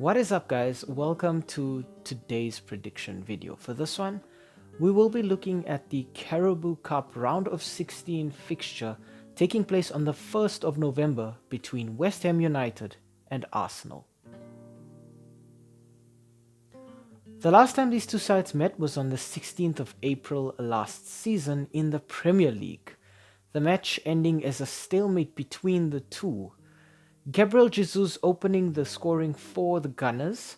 What is up, guys? Welcome to today's prediction video. For this one, we will be looking at the Carabao Cup round of 16 fixture taking place on the 1st of November between West Ham United and Arsenal. The last time these two sides met was on the 16th of April last season in the Premier League, the match ending as a stalemate between the two. Gabriel Jesus opening the scoring for the Gunners,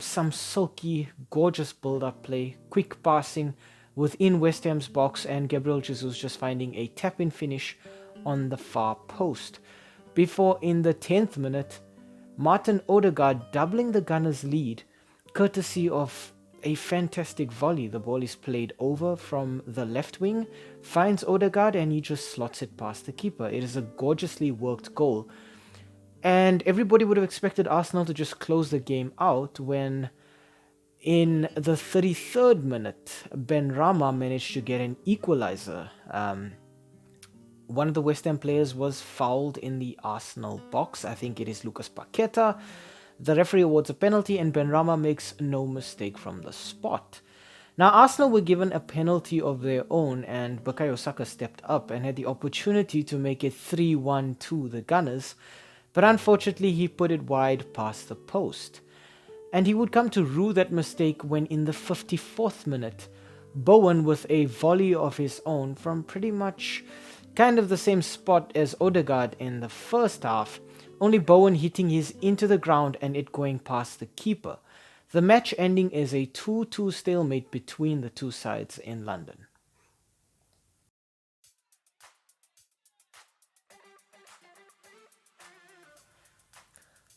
some silky, gorgeous build-up play, quick passing within West Ham's box, and Gabriel Jesus just finding a tap-in finish on the far post. Before, in the 10th minute, Martin Odegaard doubling the Gunners' lead, courtesy of a fantastic volley. The ball is played over from the left wing, finds Odegaard, and he just slots it past the keeper. It is a gorgeously worked goal. And everybody would have expected Arsenal to just close the game out when, in the 33rd minute, Ben Rama managed to get an equalizer. One of the West Ham players was fouled in the Arsenal box. I think it is Lucas Paqueta. The referee awards a penalty and Ben Rama makes no mistake from the spot. Now, Arsenal were given a penalty of their own, and Bukayo Saka stepped up and had the opportunity to make it 3-1 to the Gunners. But unfortunately, he put it wide past the post. And he would come to rue that mistake when, in the 54th minute, Bowen, with a volley of his own from pretty much kind of the same spot as Odegaard in the first half, only Bowen hitting his into the ground and it going past the keeper. The match ending as a 2-2 stalemate between the two sides in London.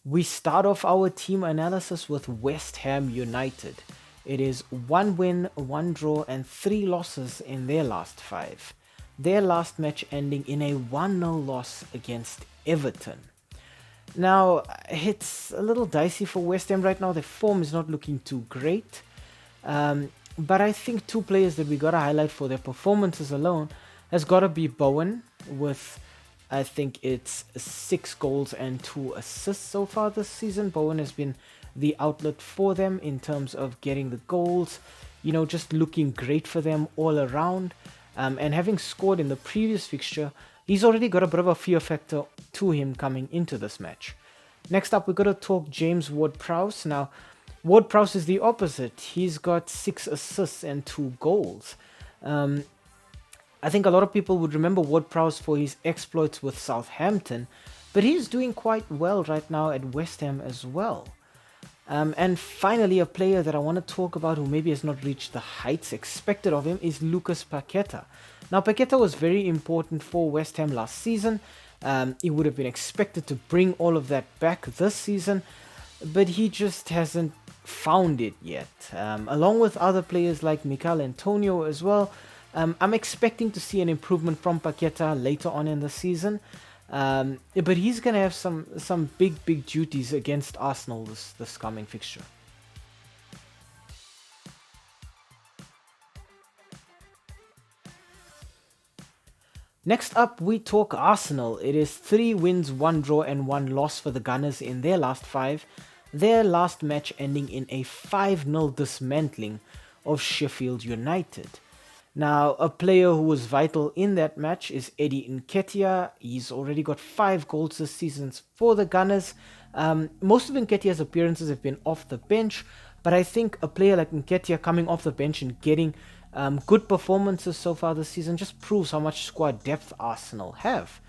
We start off our team analysis with West Ham United. It is 1 win, 1 draw and 3 losses in their last 5. Their last match ending in a 1-0 loss against Everton. Now, it's a little dicey for West Ham right now. Their form is not looking too great. But I think two players that we got to highlight for their performances alone has got to be Bowen with, I think it's 6 goals and 2 assists so far this season. Bowen has been the outlet for them in terms of getting the goals, just looking great for them all around. And having scored in the previous fixture, he's already got a bit of a fear factor to him coming into this match. Next up, we're going to talk James Ward-Prowse. Now, Ward-Prowse is the opposite. He's got 6 assists and 2 goals. I think a lot of people would remember Ward-Prowse for his exploits with Southampton, but he's doing quite well right now at West Ham as well. And finally, a player that I want to talk about who maybe has not reached the heights expected of him is Lucas Paqueta. Now, Paqueta was very important for West Ham last season. He would have been expected to bring all of that back this season, but he just hasn't found it yet. Along with other players like Mikel Antonio as well, I'm expecting to see an improvement from Paqueta later on in the season. But he's going to have some big duties against Arsenal this coming fixture. Next up, we talk Arsenal. It is 3 wins, 1 draw and 1 loss for the Gunners in their last 5. Their last match ending in a 5-0 dismantling of Sheffield United. Now, a player who was vital in that match is Eddie Nketiah. He's already got 5 goals this season for the Gunners. Most of Nketiah's appearances have been off the bench, but I think a player like Nketiah coming off the bench and getting good performances so far this season just proves how much squad depth Arsenal have.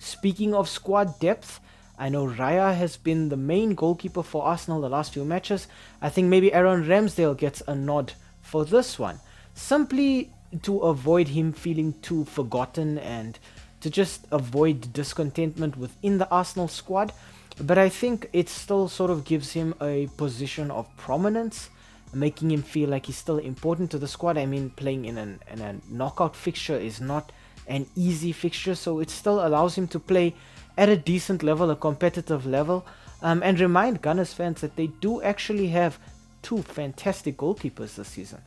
Speaking of squad depth, I know Raya has been the main goalkeeper for Arsenal the last few matches. I think maybe Aaron Ramsdale gets a nod for this one, simply to avoid him feeling too forgotten and to just avoid discontentment within the Arsenal squad. But I think it still sort of gives him a position of prominence, making him feel like he's still important to the squad. I mean, playing in a knockout fixture is not an easy fixture, so it still allows him to play at a decent level, a competitive level, and remind Gunners fans that they do actually have 2 fantastic goalkeepers this season.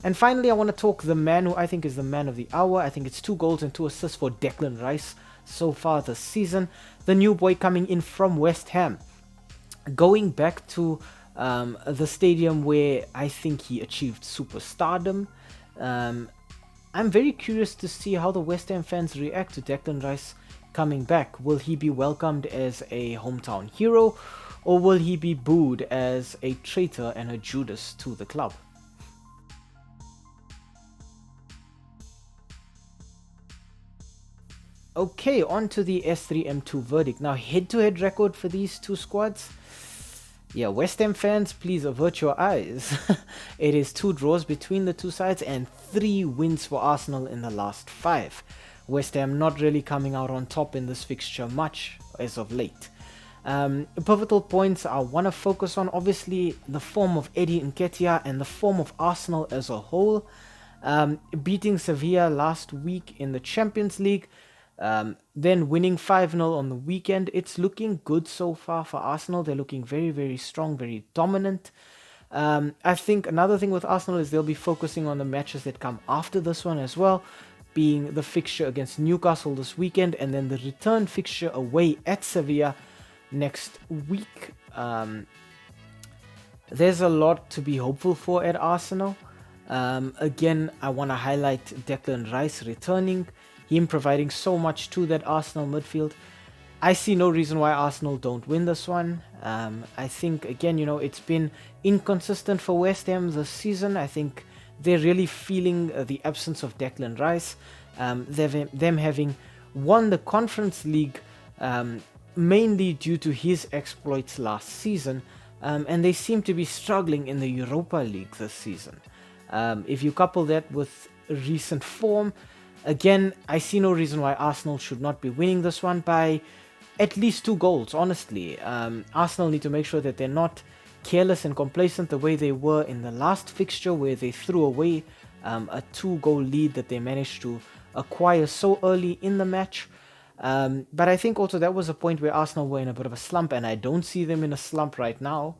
And finally, I want to talk the man who I think is the man of the hour. I think it's 2 goals and 2 assists for Declan Rice so far this season. The new boy coming in from West Ham. Going back to the stadium where I think he achieved superstardom, um, I'm very curious to see how the West Ham fans react to Declan Rice coming back. Will he be welcomed as a hometown hero, or will he be booed as a traitor and a Judas to the club? Okay, on to the S3M2 verdict. Now, head to head record for these two squads. Yeah, West Ham fans, please avert your eyes. It is 2 draws between the two sides and 3 wins for Arsenal in the last 5. West Ham not really coming out on top in this fixture much as of late. Pivotal points I want to focus on, obviously, the form of Eddie Nketiah and the form of Arsenal as a whole. Beating Sevilla last week in the Champions League, then winning 5-0 on the weekend. It's looking good so far for Arsenal. They're looking very, very strong, very dominant. I think another thing with Arsenal is they'll be focusing on the matches that come after this one as well, being the fixture against Newcastle this weekend and then the return fixture away at Sevilla next week. There's a lot to be hopeful for at Arsenal. Again, I want to highlight Declan Rice returning, him providing so much to that Arsenal midfield. I see no reason why Arsenal don't win this one. I think, again, it's been inconsistent for West Ham this season. I think they're really feeling the absence of Declan Rice. Them having won the Conference League mainly due to his exploits last season, and they seem to be struggling in the Europa League this season. If you couple that with recent form, again, I see no reason why Arsenal should not be winning this one by at least 2 goals, honestly. Arsenal need to make sure that they're not careless and complacent the way they were in the last fixture where they threw away a 2-goal lead that they managed to acquire so early in the match. But I think also that was a point where Arsenal were in a bit of a slump, and I don't see them in a slump right now.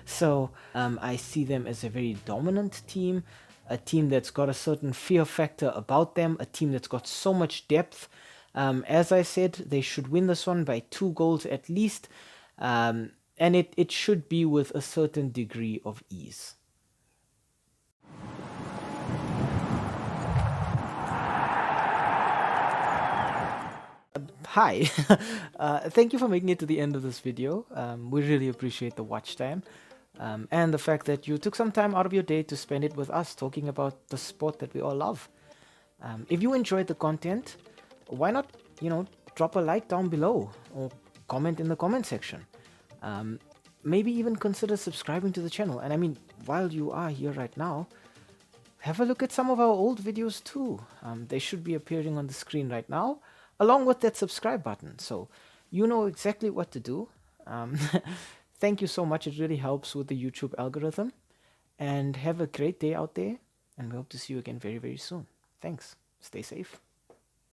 So I see them as a very dominant team, a team that's got a certain fear factor about them, a team that's got so much depth. As I said, they should win this one by 2 goals at least, and it should be with a certain degree of ease. Hi, thank you for making it to the end of this video. We really appreciate the watch time and the fact that you took some time out of your day to spend it with us talking about the sport that we all love. If you enjoyed the content, why not, drop a like down below or comment in the comment section. Maybe even consider subscribing to the channel. And I mean, while you are here right now, have a look at some of our old videos too. They should be appearing on the screen right now, along with that subscribe button. So you know exactly what to do. Thank you so much. It really helps with the YouTube algorithm. And have a great day out there. And we hope to see you again very, very soon. Thanks. Stay safe.